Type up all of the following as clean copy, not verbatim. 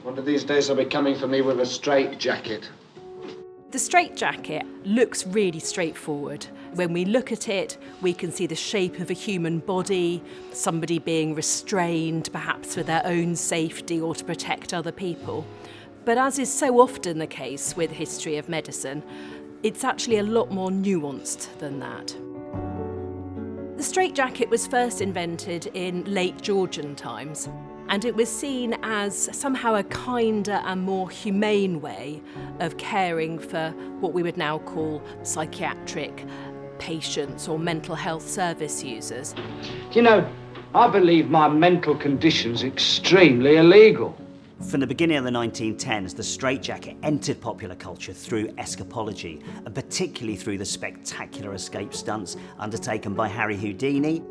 One of these days they'll be coming for me with a straitjacket. The straitjacket looks really straightforward. When we look at it, we can see the shape of a human body, somebody being restrained, perhaps for their own safety or to protect other people. But as is so often the case with history of medicine, it's actually a lot more nuanced than that. The straitjacket was first invented in late Georgian times, and it was seen as somehow a kinder and more humane way of caring for what we would now call psychiatric patients or mental health service users. Do you know, I believe my mental condition's extremely illegal. From the beginning of the 1910s, the straitjacket entered popular culture through escapology, and particularly through the spectacular escape stunts undertaken by Harry Houdini.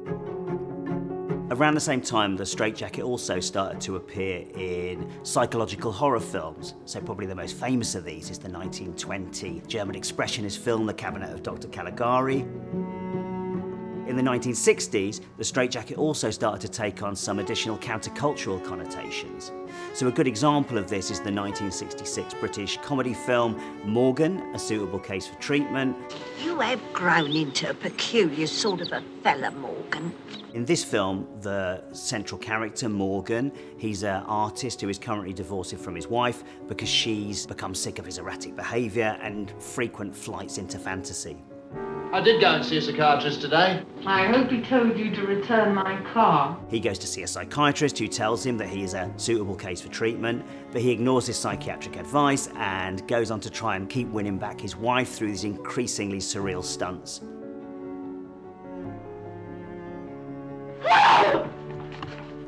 Around the same time, the straitjacket also started to appear in psychological horror films. So probably the most famous of these is the 1920 German expressionist film, The Cabinet of Dr. Caligari. In the 1960s, the straitjacket also started to take on some additional countercultural connotations. So a good example of this is the 1966 British comedy film Morgan, A Suitable Case for Treatment. You have grown into a peculiar sort of a fella, Morgan. In this film, the central character, Morgan, he's an artist who is currently divorcing from his wife because she's become sick of his erratic behaviour and frequent flights into fantasy. I did go and see a psychiatrist today. I hope he told you to return my car. He goes to see a psychiatrist who tells him that he is a suitable case for treatment, but he ignores his psychiatric advice and goes on to try and keep winning back his wife through these increasingly surreal stunts.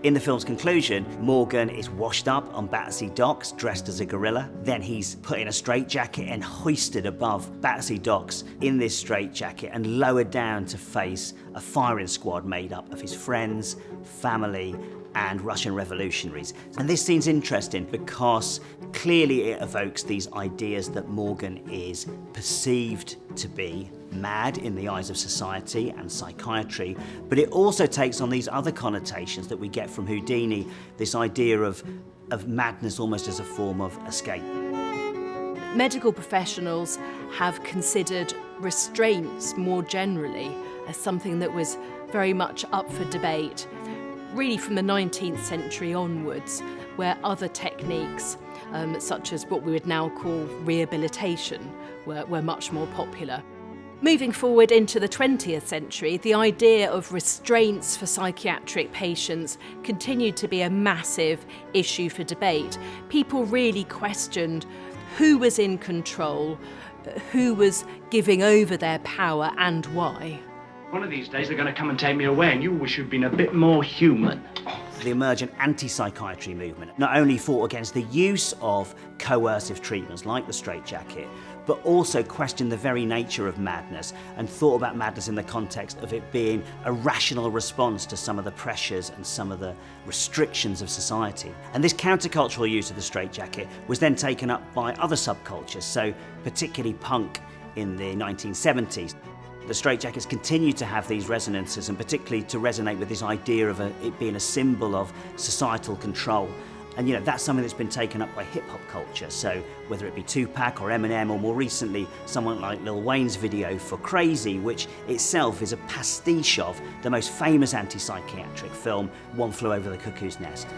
In the film's conclusion, Morgan is washed up on Battersea Docks dressed as a gorilla. Then he's put in a straitjacket and hoisted above Battersea Docks in this straitjacket and lowered down to face a firing squad made up of his friends, family, and Russian revolutionaries. And this scene's interesting because clearly it evokes these ideas that Morgan is perceived to be mad in the eyes of society and psychiatry, but it also takes on these other connotations that we get from Houdini, this idea of madness almost as a form of escape. Medical professionals have considered restraints more generally as something that was very much up for debate, really from the 19th century onwards, where other techniques, such as what we would now call rehabilitation, were much more popular. Moving forward into the 20th century, the idea of restraints for psychiatric patients continued to be a massive issue for debate. People really questioned who was in control, who was giving over their power, and why. One of these days they're going to come and take me away and you wish you'd been a bit more human. The emergent anti-psychiatry movement not only fought against the use of coercive treatments like the straitjacket, but also questioned the very nature of madness and thought about madness in the context of it being a rational response to some of the pressures and some of the restrictions of society. And this countercultural use of the straitjacket was then taken up by other subcultures, so particularly punk in the 1970s. The straitjackets continue to have these resonances, and particularly to resonate with this idea of it being a symbol of societal control. And that's something that's been taken up by hip-hop culture, so whether it be Tupac or Eminem, or more recently someone like Lil Wayne's video for Crazy, which itself is a pastiche of the most famous anti-psychiatric film, One Flew Over the Cuckoo's Nest.